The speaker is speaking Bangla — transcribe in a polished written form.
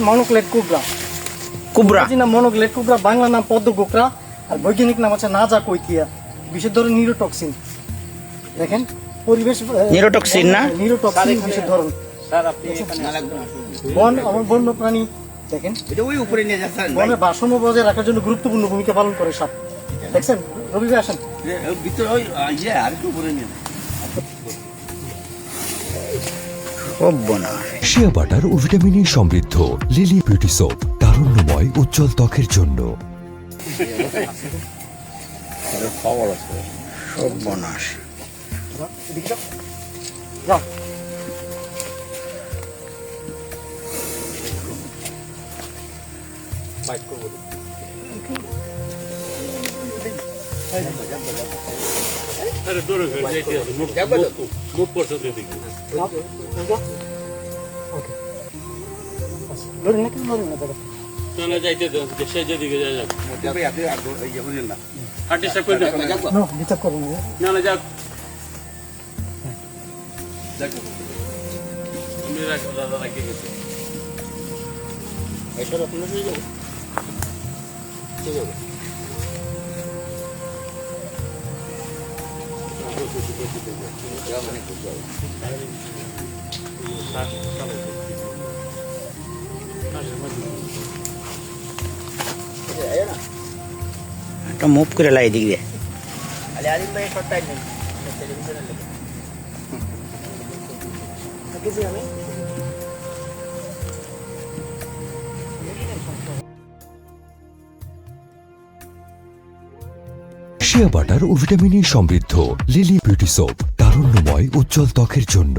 মনোক্লেট কুবরা। কুবরা না মনোক্লেট কুবরা, বাংলা নাম পদ্ম গোকরা, আর বৈজ্ঞানিক নাম হচ্ছে নাজা কৈথিয়া। বিশেষ ধরনের নিউরোটক্সিন। দেখেন পরিবেশ নিউরোটক্সিন না? নিউরোটক্সিন বিশেষ ধরন। বন এবং বন্য প্রাণী দেখেন বনের ভারসাম্য বজায় রাখার জন্য গুরুত্বপূর্ণ ভূমিকা পালন করে সাপ। দেখছেন রবি ভাই আসেন। শিয়া বাটার ও ভিটামিনে সমৃদ্ধ লিলি বিউটি সোপ, তারুণ্যময় উজ্জ্বল ত্বকের জন্য। সর্বনাশ। যাও। ওকে। লড়ি না কেন লড়ি না দাদা? নো, বিচার করুন। একটা মুভ করে লাই দিক দিয়ে। শিয়া বাটার ও ভিটামিনে সমৃদ্ধ লিলি বিউটি সোপ, তারুণ্যময় উজ্জ্বল ত্বকের জন্য।